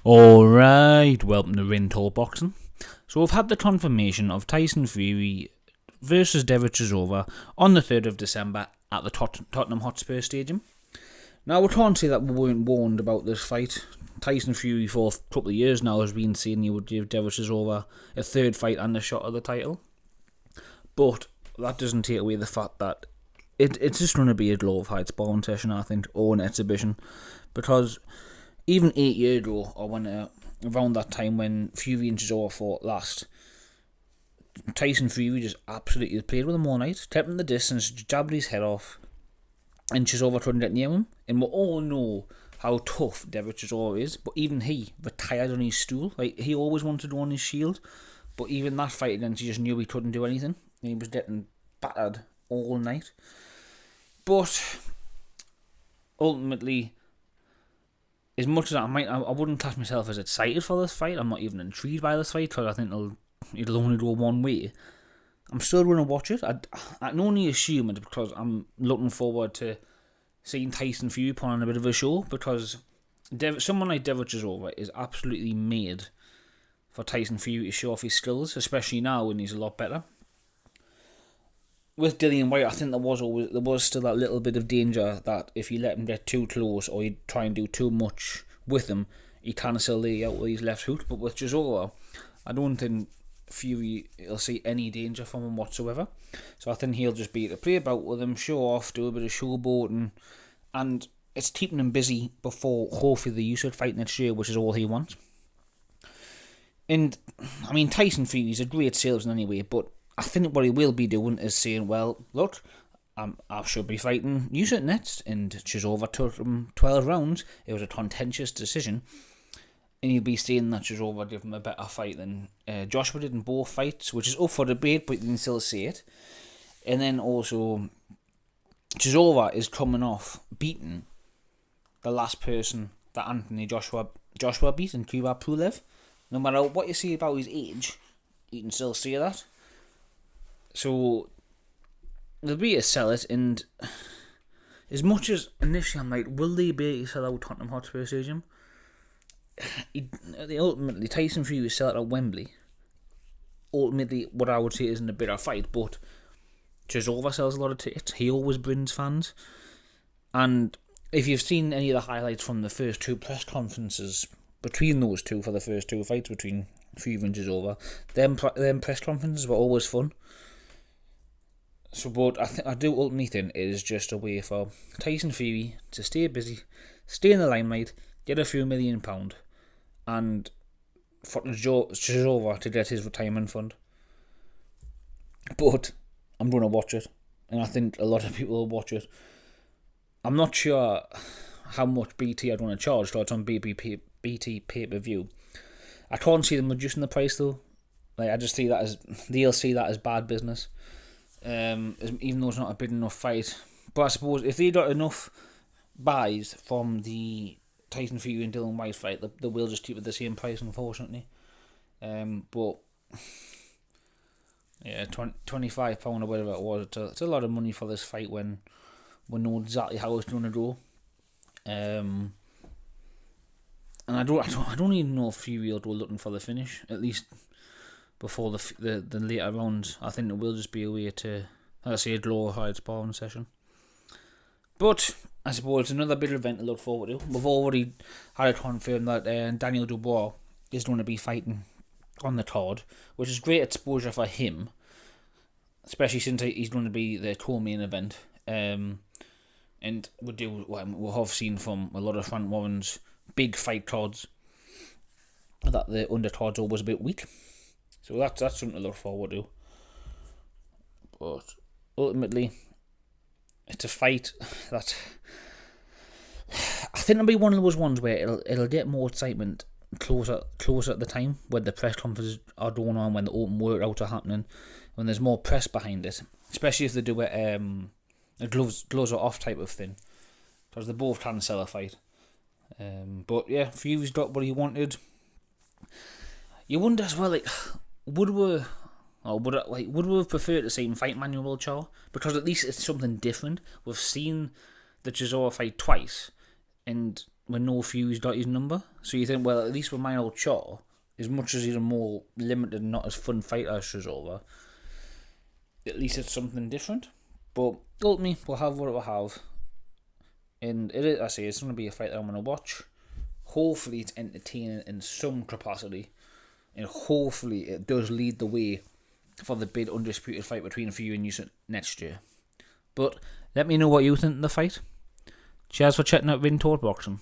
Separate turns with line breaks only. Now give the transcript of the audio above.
Alright, welcome to Ring Talk Boxing. So we've had the confirmation of Tyson Fury versus Derek Chisora on the 3rd of December at the Tottenham Hotspur Stadium. Now we can't say that we weren't warned about this fight. Tyson Fury for a couple of years now has been saying he would give Derek Chisora a third fight and a shot at the title. But that doesn't take away the fact that it's just going to be a glorified sparring session, I think, or an exhibition. Because even 8 years ago, or when around that time when Fury and Chisora fought last, Tyson Fury just absolutely played with him all night, kept him the distance, jabbed his head off, and Chisora couldn't get near him. And we all know how tough Derek Chisora is, but even he retired on his stool. Like, he always wanted to go on his shield, but even that fight against, he just knew he couldn't do anything, and he was getting battered all night. But ultimately, as much as I wouldn't class myself as excited for this fight. I'm not even intrigued by this fight because I think it'll only go one way. I'm still going to watch it. I can only assume it because I'm looking forward to seeing Tyson Fury put on a bit of a show, because someone like Derek Chisora is absolutely made for Tyson Fury to show off his skills, especially now when he's a lot better. With Dillian White, I think there was still that little bit of danger that if you let him get too close or you try and do too much with him, he can still lay out with his left hook. But with Chisora, I don't think Fury will see any danger from him whatsoever. So I think he'll just be to play about with him, show off, do a bit of showboating, and it's keeping him busy before hopefully the Usyk fight next year, which is all he wants. And I mean, Tyson Fury is a great salesman anyway, but I think what he will be doing is saying, well, look, I should be fighting Usyk next, and Chisora took him 12 rounds. It was a contentious decision, and he'll be saying that Chisora gave him a better fight than Joshua did in both fights, which is up for debate, but you can still see it. And then also, Chisora is coming off beating the last person that Anthony Joshua beat in Kubrat Pulev. No matter what you say about his age, you can still see that. So there'll be a sell it, and as much as initially I'm like, will they be able to sell out Tottenham Hotspur Stadium? Ultimately, Tyson Fury will sell it at Wembley. Ultimately, what I would say isn't a bitter fight, but Chisora sells a lot of tickets. He always brings fans. And if you've seen any of the highlights from the first two press conferences between those two for the first two fights between Fury and Chisora, them press conferences were always fun. So, but I do ultimately think it is just a way for Tyson Fury to stay busy, stay in the limelight, get a few £1 million, and for Chisora to get his retirement fund. But I'm going to watch it, and I think a lot of people will watch it. I'm not sure how much BT are going to charge, so it's on BT pay-per-view. I can't see them reducing the price though. Like, I just see that they'll see that as bad business. Even though it's not a big enough fight. But I suppose if they got enough buys from the Tyson Fury and Dillian White fight, they will just keep it the same price, unfortunately. But yeah, £25 or whatever it was, it's a lot of money for this fight when we know exactly how it's going to go. And I don't even know if Fury will go looking for the finish, at least before the later rounds. I think it will just be a way to, as I say, a glorified sparring session. But I suppose it's another big event to look forward to. We've already had it confirmed that Daniel Dubois is going to be fighting on the card, which is great exposure for him, especially since he's going to be the co-main event. And we have seen from a lot of Frank Warren's big fight cards that the undercard's always a bit weak. So that's something to look forward to. But ultimately, it's a fight that I think it'll be one of those ones where it'll get more excitement closer at the time, when the press conferences are going on, when the open workouts are happening, when there's more press behind it. Especially if they do a gloves are off type of thing, because they both can sell a fight. But yeah, Fury's got what he wanted. You wonder as well, like, would we have preferred to see him fight Manuel Charr? Because at least it's something different. We've seen the Chisora fight twice, and when no Few's got his number. So you think, well, at least with my old Chaw, as much as he's a more limited and not as fun fighter as Chisora, at least it's something different. But ultimately, we'll have what we'll have. And it is, I say, it's going to be a fight that I'm going to watch. Hopefully it's entertaining in some capacity. And hopefully it does lead the way for the big undisputed fight between Few and Usyk next year. But let me know what you think of the fight. Cheers for checking out Ring Talk Boxing.